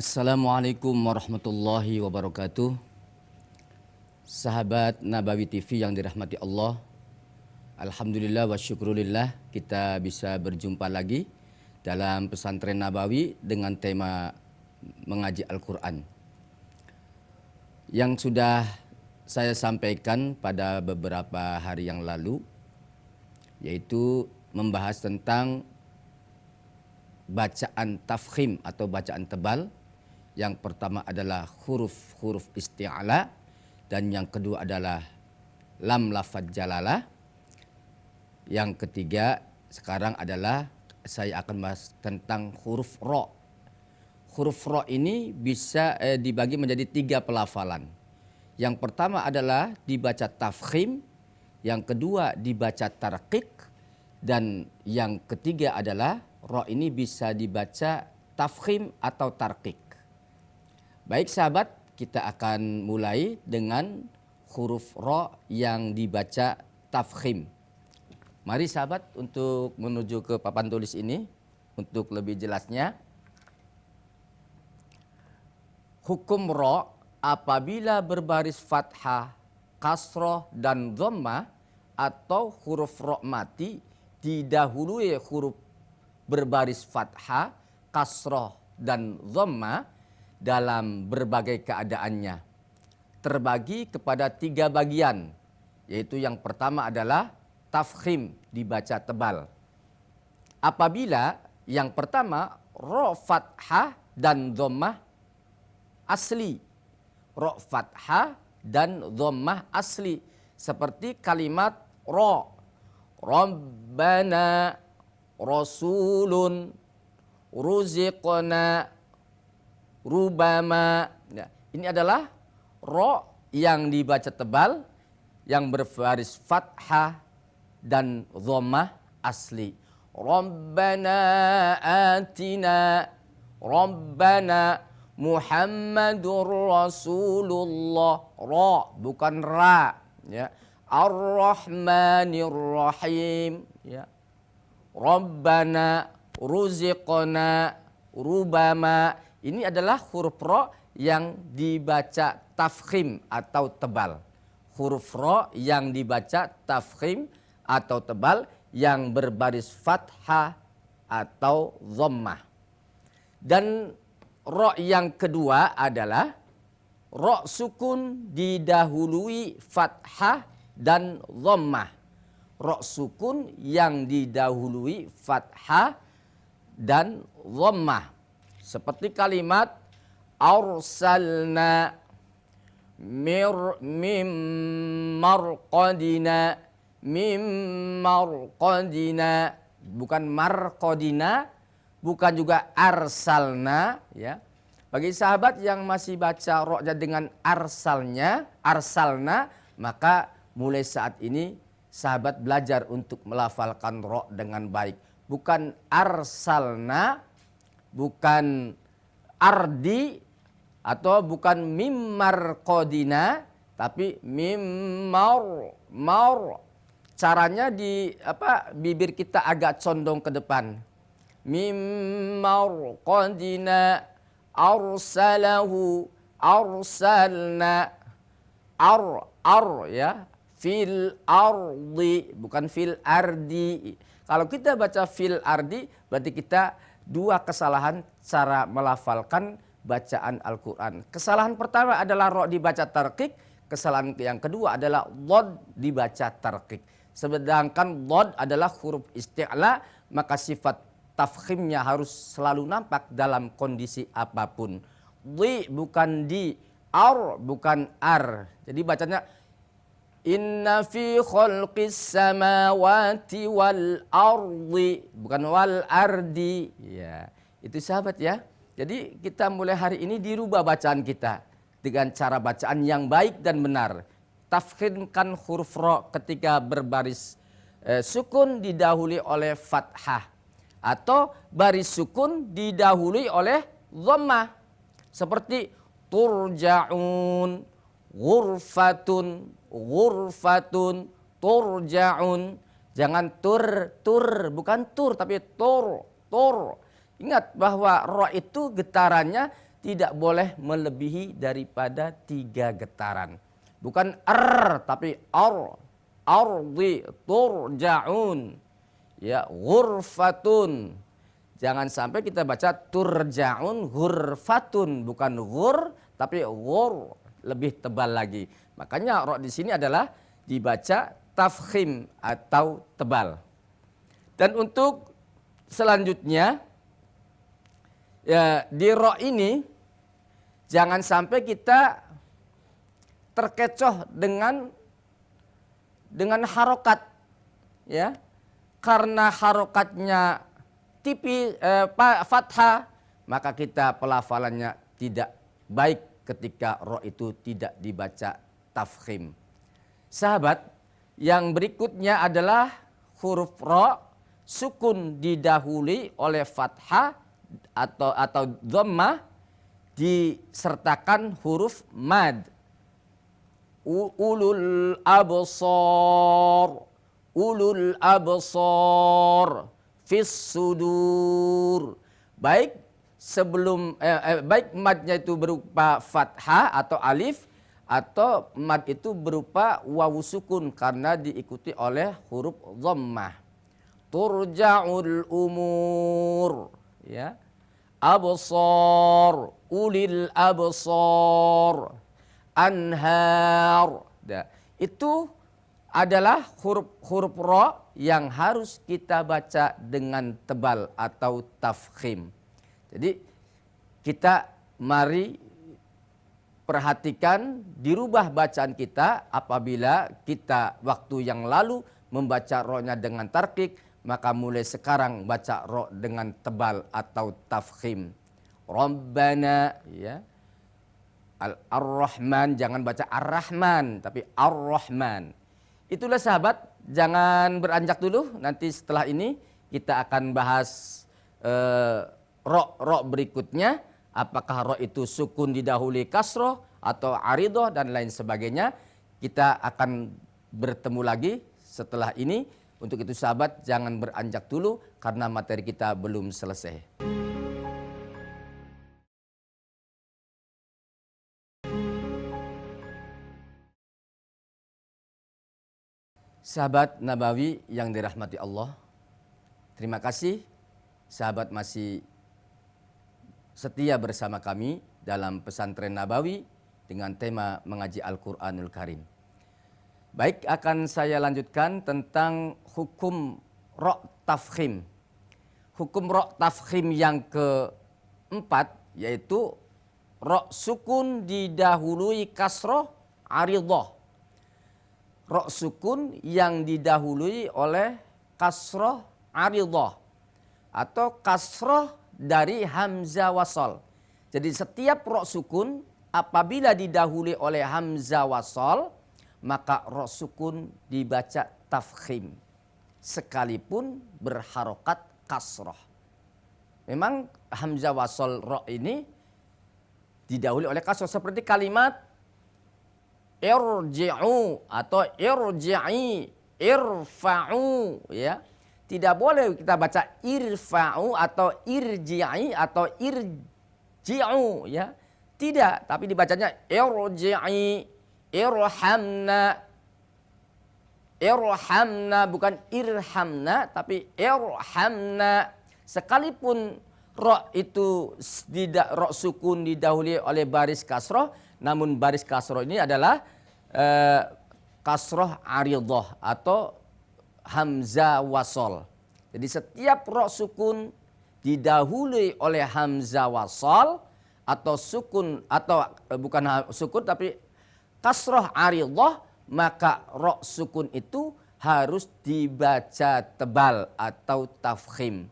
Assalamualaikum warahmatullahi wabarakatuh. Sahabat Nabawi TV yang dirahmati Allah, alhamdulillah wa syukurillah kita bisa berjumpa lagi dalam pesantren Nabawi dengan tema mengaji Al-Quran. Yang sudah saya sampaikan pada beberapa hari yang lalu, yaitu membahas tentang bacaan tafkhim atau bacaan tebal. Yang pertama adalah huruf-huruf isti'ala dan yang kedua adalah lam lafadz jalalah. Yang ketiga sekarang adalah saya akan bahas tentang huruf ro. Huruf ro ini bisa dibagi menjadi 3 pelafalan. Yang pertama adalah dibaca tafkhim, yang kedua dibaca tarqiq, dan yang ketiga adalah ro ini bisa dibaca tafkhim atau tarqiq. Baik sahabat, kita akan mulai dengan huruf ro yang dibaca tafkhim. Mari sahabat untuk menuju ke papan tulis ini untuk lebih jelasnya. Hukum ro apabila berbaris fathah, kasroh dan dhammah atau huruf ro mati didahului huruf berbaris fathah, kasroh dan dhammah dalam berbagai keadaannya, terbagi kepada 3 bagian, yaitu yang pertama adalah tafkhim, dibaca tebal. Apabila yang pertama ro fathah dan dhammah asli, ro fathah dan dhammah asli, seperti kalimat ro, Rabbana, Rasulun, Ruziqna, Rubama. Ya, ini adalah ro yang dibaca tebal, yang berbaris fathah dan dhammah asli. Rabbana atina, Rabbana Muhammadur Rasulullah. Ro bukan ra, ya. Ar-Rahmanir Rahim, ya. Rabbana Ruziqna, Rubama. Ini adalah huruf ro yang dibaca tafkhim atau tebal. Huruf ro yang dibaca tafkhim atau tebal yang berbaris fathah atau dhammah. Dan ro yang kedua adalah ro sukun didahului fathah dan dhammah. Ro sukun yang didahului fathah dan dhammah. Seperti kalimat arsalna mim marqadina, bukan marqadina, bukan juga arsalna, ya. Bagi sahabat yang masih baca ro'ja dengan arsalna, maka mulai saat ini sahabat belajar untuk melafalkan ro' dengan baik. Bukan arsalna, bukan ardi, atau bukan mimmar kodina, tapi mimmar. Caranya di bibir kita agak condong ke depan. Mimmar kodina arsalahu arsalna ya, fil ardi, bukan fil ardi. Kalau kita baca fil ardi berarti kita 2 kesalahan cara melafalkan bacaan Al-Quran. Kesalahan pertama adalah ro dibaca tarqiq, kesalahan yang kedua adalah dhad dibaca tarqiq. Sedangkan dhad adalah huruf isti'la, maka sifat tafkhimnya harus selalu nampak dalam kondisi apapun. Di bukan di, ar bukan ar. Jadi bacanya inna fi khalqis samawati wal ardi, bukan wal ardi. Ya, itu sahabat ya. Jadi kita mulai hari ini dirubah bacaan kita dengan cara bacaan yang baik dan benar. Tafkhimkan huruf ro ketika berbaris sukun didahului oleh fathah, atau baris sukun didahului oleh dhammah. Seperti turja'un, ghurfatun, turja'un. Jangan tur, bukan tur tapi tur. Ingat bahwa ro itu getarannya tidak boleh melebihi daripada 3 getaran. Bukan tapi ardi turja'un. Ya, ghurfatun. Jangan sampai kita baca turja'un ghurfatun, bukan ghur tapi ghur, lebih tebal lagi. Makanya ro di sini adalah dibaca tafkhim atau tebal. Dan untuk selanjutnya ya, di ro ini jangan sampai kita terkecoh dengan harokat, ya, karena harokatnya fathah, maka kita pelafalannya tidak baik ketika ro itu tidak dibaca tafkhim. Sahabat, yang berikutnya adalah huruf ro sukun didahului oleh fathah atau dhammah disertakan huruf mad. Ulul absar fis sudur. Baik sebelum baik madnya itu berupa fathah atau alif, atau mad itu berupa wawu sukun karena diikuti oleh huruf dhammah. Turja'ul umur, ya. Absar, ulil absar, anhar. Itu adalah huruf ro yang harus kita baca dengan tebal atau tafkhim. Jadi kita mari perhatikan, dirubah bacaan kita apabila kita waktu yang lalu membaca ro-nya dengan tarkik, maka mulai sekarang baca ro dengan tebal atau tafkhim. Rabbana, ya. Ar-Rahman, jangan baca Ar-Rahman tapi Ar-Rahman. Itulah sahabat, jangan beranjak dulu, nanti setelah ini kita akan bahas ro berikutnya. Apakah ro itu sukun didahului kasroh atau aridoh dan lain sebagainya. Kita akan bertemu lagi setelah ini. Untuk itu sahabat, jangan beranjak dulu karena materi kita belum selesai. Sahabat Nabawi yang dirahmati Allah, terima kasih sahabat masih setia bersama kami dalam pesantren Nabawi dengan tema mengaji Al-Quranul Karim. Baik, akan saya lanjutkan tentang hukum ro' tafkhim. Hukum ro' tafkhim yang keempat yaitu ro' sukun didahului kasroh aridoh. Ro' sukun yang didahului oleh kasroh aridoh atau kasroh dari hamzah wasol. Jadi setiap ro' sukun apabila didahului oleh hamzah wasol, maka ro' sukun dibaca tafkhim sekalipun berharokat kasroh. Memang hamzah wasol ro' ini didahului oleh kasroh, seperti kalimat irji'u atau irji'i, irfa'u, ya. Tidak boleh kita baca irfa'u atau irji'i atau irji'u, ya. Tidak, tapi dibacanya irji'i, irhamna, irhamna, bukan irhamna tapi irhamna. Sekalipun ro itu ro sukun didahului oleh baris kasroh, namun baris kasroh ini adalah kasroh aridoh atau hamzah wasol. Jadi setiap ro sukun didahului oleh hamzah wasol atau sukun, atau bukan sukun tapi kasroh aridoh, maka ro sukun itu harus dibaca tebal atau tafkhim.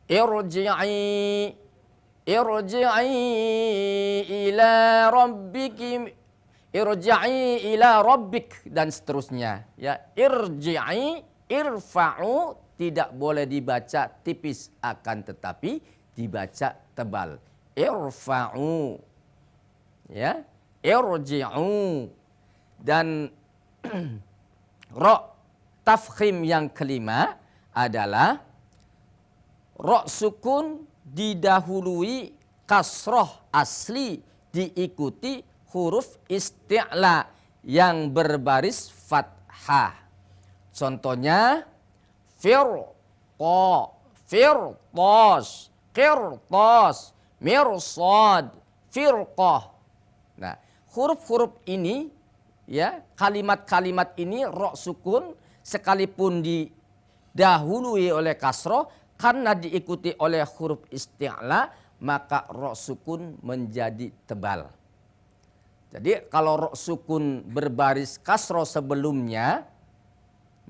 Irji'i, irji'i ila rabbiki, irji'i ila rabbik, dan seterusnya. Ya, irji'i, irfa'u tidak boleh dibaca tipis, akan tetapi dibaca tebal. Irfa'u, ya, irji'u. Dan ro tafkhim yang kelima adalah ro sukun didahului kasroh asli diikuti huruf isti'la yang berbaris fathah. Contohnya firqa, firqas, qirtas, mirsad, firqah. Nah, huruf-huruf ini ya, kalimat-kalimat ini ro sukun sekalipun didahului oleh kasroh karena diikuti oleh huruf isti'la maka ro sukun menjadi tebal. Jadi kalau ro sukun berbaris kasroh sebelumnya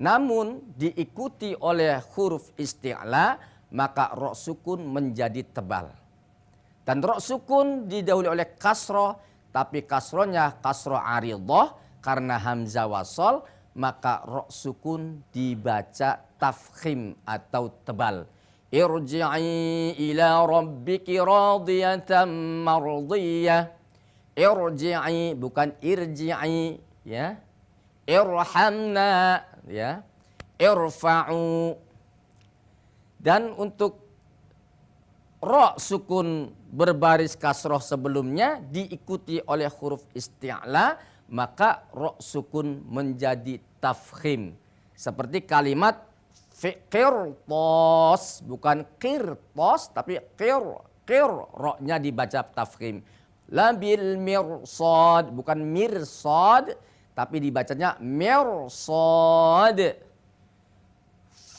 namun diikuti oleh huruf isti'la maka ro sukun menjadi tebal. Dan ro sukun didahului oleh kasroh tapi kasrohnya kasroh aridhah karena hamzah wasol maka ro sukun dibaca tafkhim atau tebal. Irji'i ila rabbiki radiyatan mardiyah. Irji'i bukan irji'i ya. Irhamna ya. Irfa'u. Dan untuk ro sukun berbaris kasroh sebelumnya diikuti oleh huruf isti'la maka ro sukun menjadi tafkhim. Seperti kalimat qirtas bukan qirtas tapi ro-nya dibaca tafkhim. Labil mirsad bukan mirsad tapi dibacanya mirsad.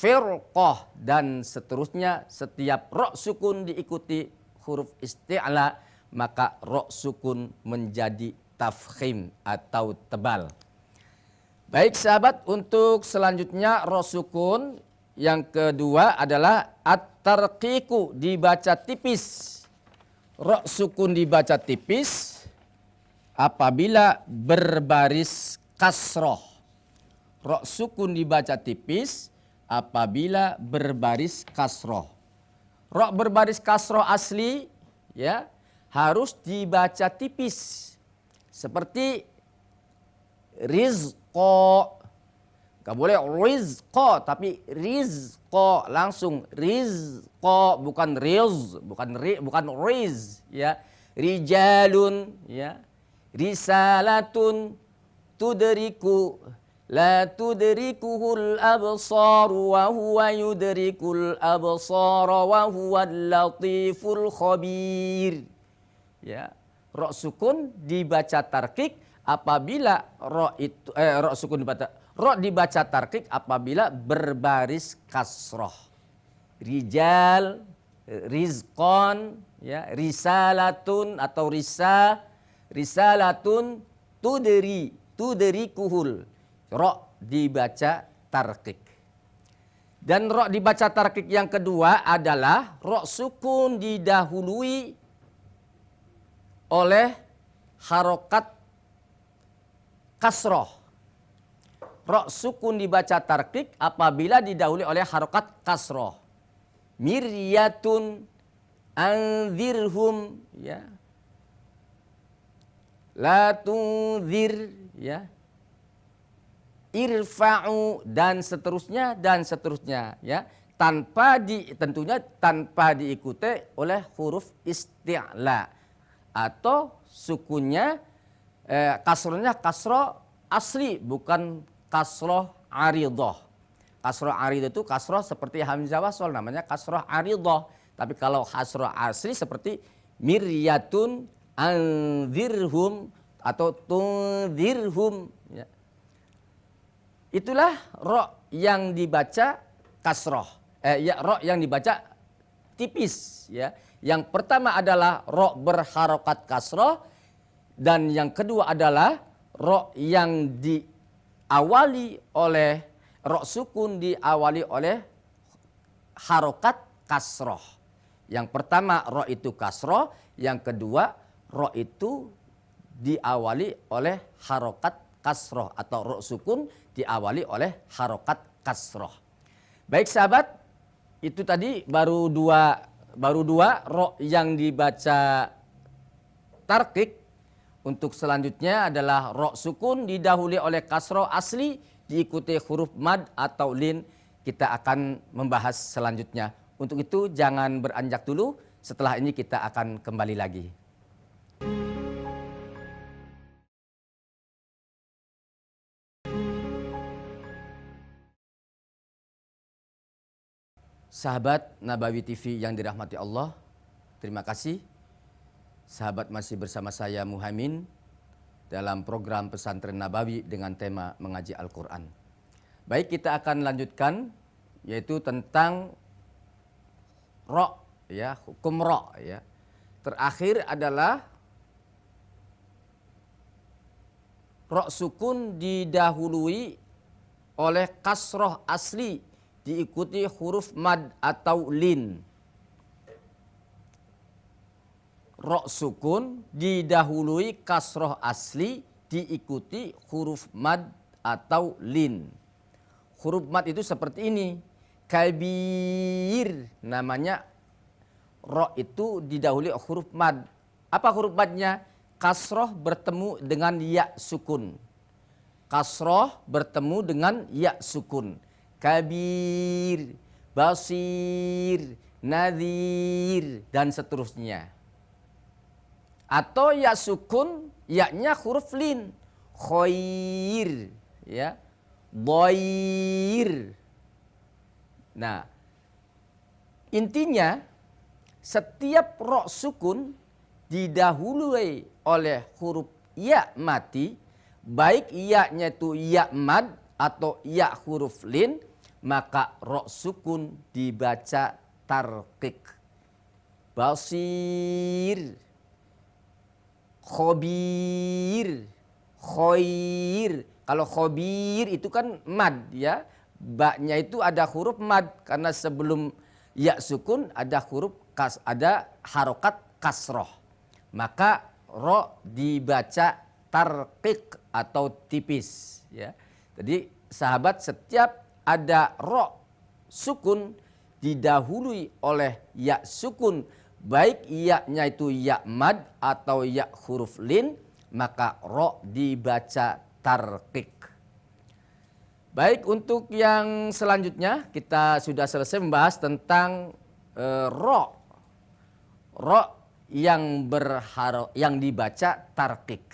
Firqah dan seterusnya setiap ro sukun diikuti huruf isti'la maka ro sukun menjadi tafkhim atau tebal. Baik sahabat, untuk selanjutnya ro sukun yang kedua adalah at-tarqiqu dibaca tipis. Ro sukun dibaca tipis apabila berbaris kasroh. Ro sukun dibaca tipis apabila berbaris kasroh. Ro berbaris kasroh asli ya harus dibaca tipis. Seperti rizqo. Gak boleh rizqo tapi rizqo langsung rizqo bukan riz, bukan riz ya. Rijalun ya. Risalatun tudriku la tudrikuhul absar wa huwa yudrikul absar wa huwal latiful khabir. Ya, ro sukun dibaca tarqiq apabila ro dibaca tarqiq apabila berbaris kasroh. Rijal, rizqan, ya, risalatun atau risalatun tudrikuhul. Ro dibaca tarqiq. Dan ro dibaca tarqiq yang kedua adalah ro sukun didahului oleh harokat kasroh. Ro sukun dibaca tarqiq apabila didahului oleh harokat kasroh. Miryatun anzirhum ya. La tunzir ya. Irfa'u dan seterusnya ya, tentunya tanpa diikuti oleh huruf isti'la atau sukunnya kasrohnya kasroh asli bukan kasroh aridhah. Kasroh aridhah itu kasroh seperti hamzah wasol namanya kasroh aridhah, tapi kalau kasroh asli seperti miryatun anzirhum atau tunzirhum ya. Itulah ro yang dibaca kasroh. Ro yang dibaca tipis ya. Yang pertama adalah ro berharokat kasroh dan yang kedua adalah ro yang diawali oleh ro sukun diawali oleh harokat kasroh. Yang pertama ro itu kasroh, yang kedua ro itu diawali oleh harokat kasroh atau ro sukun diawali oleh harokat kasroh. Baik sahabat, itu tadi baru dua ro yang dibaca tarqiq. Untuk selanjutnya adalah ro sukun didahului oleh kasroh asli diikuti huruf mad atau lin. Kita akan membahas selanjutnya. Untuk itu jangan beranjak dulu, Setelah ini kita akan kembali lagi. Sahabat Nabawi TV yang dirahmati Allah, terima kasih. Sahabat masih bersama saya Muhaimin dalam program Pesantren Nabawi dengan tema mengaji Al-Quran. Baik, kita akan lanjutkan yaitu tentang ro, ya, hukum ro, ya. Terakhir adalah ro sukun didahului oleh kasroh asli diikuti huruf mad atau lin. Ro sukun didahului kasroh asli diikuti huruf mad atau lin. Huruf mad itu seperti ini. Kabir namanya, ro itu didahului huruf mad. Apa huruf madnya? Kasroh bertemu dengan ya sukun. Kasroh bertemu dengan ya sukun. Kabir, basir, nadhir, dan seterusnya. Atau ya sukun, ya-nya huruf lin. Khoir, ya, dhair. Nah, intinya setiap ro sukun didahului oleh huruf ya mati, baik ya-nya itu ya mad atau ya huruf lin, maka ro sukun dibaca tarqiq. Basir, khobir, khoir. Kalau khobir itu kan mad, ya. Ba-nya itu ada huruf mad karena sebelum ya sukun ada huruf ada harokat kasroh. Maka ro dibaca tarqiq atau tipis, ya. Jadi sahabat, setiap ada ro sukun didahului oleh ya sukun, baik ya-nya itu ya mad atau ya huruf lin, maka ro dibaca tarqiq. Baik, untuk yang selanjutnya kita sudah selesai membahas tentang ro yang yang dibaca tarqiq,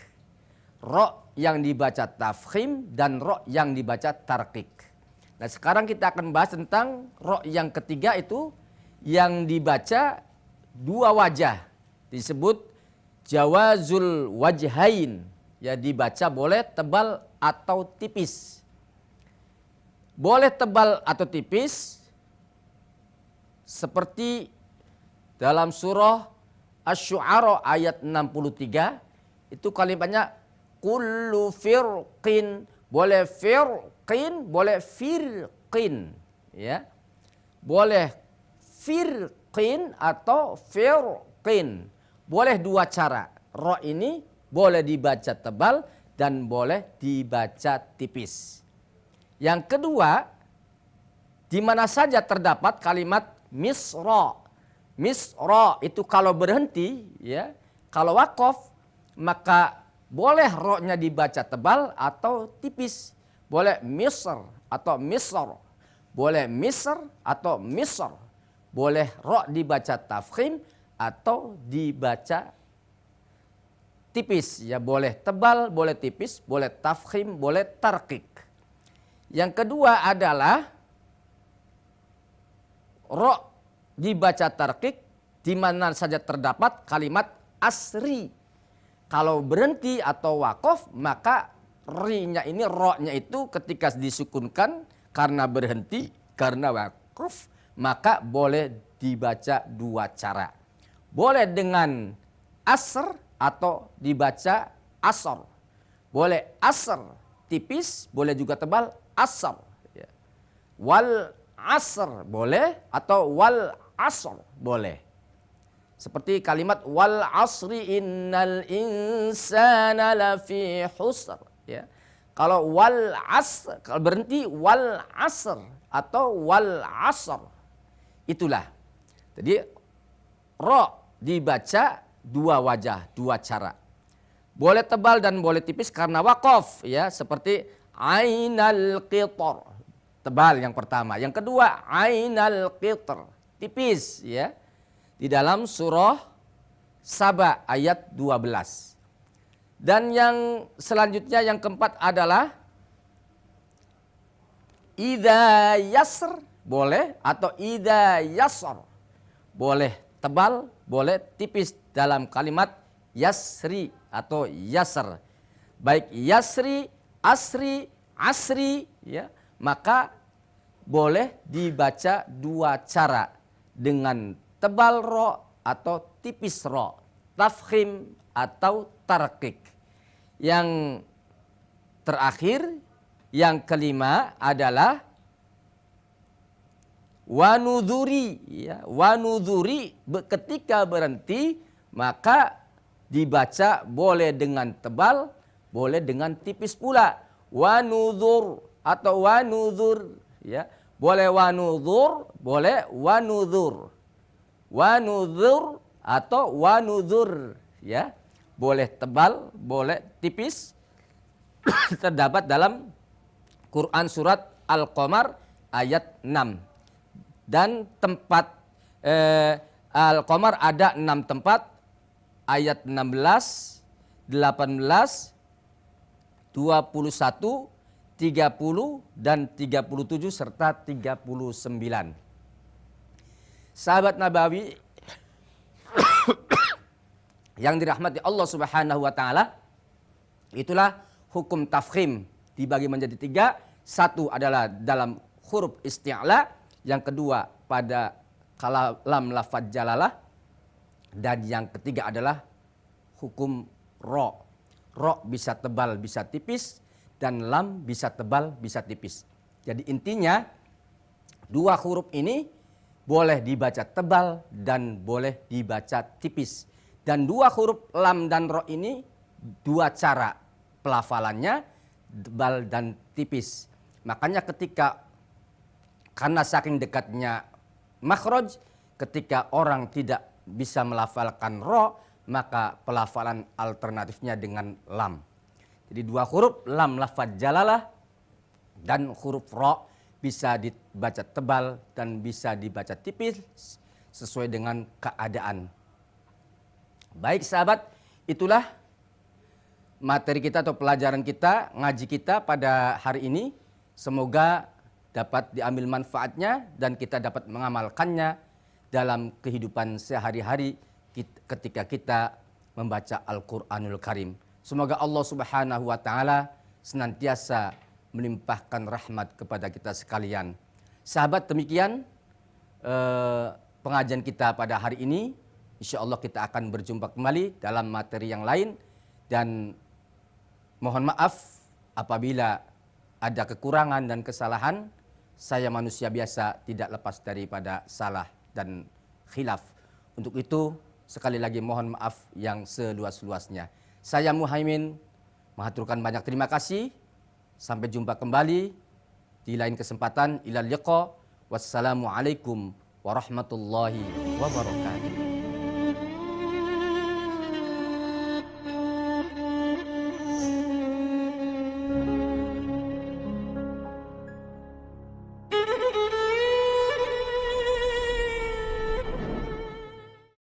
ro yang dibaca tafkhim, dan ro yang dibaca tarqiq. Nah, sekarang kita akan bahas tentang ro yang ketiga, itu yang dibaca dua wajah, disebut jawazul wajhain, ya, dibaca boleh tebal atau tipis. Boleh tebal atau tipis seperti dalam surah Asy-Syu'ara ayat 63, itu kalimatnya kullu firqin, boleh firqin, boleh firqin, ya. Boleh firqin atau firqin. Boleh dua cara. Ro ini boleh dibaca tebal dan boleh dibaca tipis. Yang kedua, di mana saja terdapat kalimat misra. Misra itu kalau berhenti, ya. Kalau wakof, maka boleh ro-nya dibaca tebal atau tipis. Boleh misr atau misr. Boleh misr atau misr. Boleh ro dibaca tafkhim atau dibaca tipis. Ya, boleh tebal, boleh tipis, boleh tafkhim, boleh tarqiq. Yang kedua adalah ro dibaca tarqiq di mana saja terdapat kalimat asri. Kalau berhenti atau wakof, maka ri-nya ini, ro-nya itu ketika disukunkan karena berhenti, karena wakof, maka boleh dibaca dua cara. Boleh dengan asr atau dibaca asr. Boleh asr tipis, boleh juga tebal asr. Wal asr boleh atau wal asr boleh. Seperti kalimat wal asri innal insana lafi khusr, ya. Kalau wal asr, kalau berhenti wal asr atau wal asr. Itulah. Jadi ro dibaca dua wajah, dua cara. Boleh tebal dan boleh tipis karena wakof, ya, seperti ainal qitr, tebal yang pertama. Yang kedua ainal qitr, tipis, ya. di dalam surah Saba ayat 12. Dan yang selanjutnya yang keempat adalah idza yasr boleh atau idza yasr. Boleh tebal, boleh tipis dalam kalimat yasri atau yasr. Baik yasri, asri, asri ya, maka boleh dibaca dua cara, dengan tebal ro atau tipis ro, tafkhim atau tarqiq. Yang terakhir, yang kelima adalah wanudhuri ya, wanudhuri ketika berhenti maka dibaca boleh dengan tebal, boleh dengan tipis pula. Wanudhur atau wanudhur ya, boleh wanudhur, boleh wanudhur. Wanudhur atau wanudhur ya, boleh tebal, boleh tipis. Terdapat dalam Quran surat Al-Qamar ayat 6. Dan tempat Al-Qamar ada 6 tempat, ayat 16, 18, 21, 30 dan 37 serta 39. Sahabat Nabawi yang dirahmati Allah Subhanahu wa taala, itulah hukum tafkhim dibagi menjadi 3. Satu adalah dalam huruf isti'la, yang kedua pada lam lafadz jalalah, dan yang ketiga adalah hukum ro. Ro bisa tebal, bisa tipis, dan lam bisa tebal, bisa tipis. Jadi intinya dua huruf ini boleh dibaca tebal dan boleh dibaca tipis. Dan dua huruf lam dan ro ini dua cara pelafalannya, tebal dan tipis. Makanya karena saking dekatnya makhraj, ketika orang tidak bisa melafalkan ro, maka pelafalan alternatifnya dengan lam. Jadi dua huruf lam lafadz jalalah dan huruf ro bisa dibaca tebal dan bisa dibaca tipis sesuai dengan keadaan. Baik sahabat, itulah materi kita atau pelajaran kita, ngaji kita pada hari ini. Semoga dapat diambil manfaatnya dan kita dapat mengamalkannya dalam kehidupan sehari-hari ketika kita membaca Al-Quranul Karim. Semoga Allah Subhanahu wa taala senantiasa melimpahkan rahmat kepada kita sekalian. Sahabat, demikian pengajian kita pada hari ini. Insya Allah kita akan berjumpa kembali dalam materi yang lain, dan mohon maaf apabila ada kekurangan dan kesalahan. Saya manusia biasa, tidak lepas daripada salah dan khilaf. Untuk itu sekali lagi mohon maaf yang seluas-luasnya. Saya Muhaimin mengaturkan banyak terima kasih. Sampai jumpa kembali di lain kesempatan. Ilal liqa. Wassalamualaikum warahmatullahi wabarakatuh.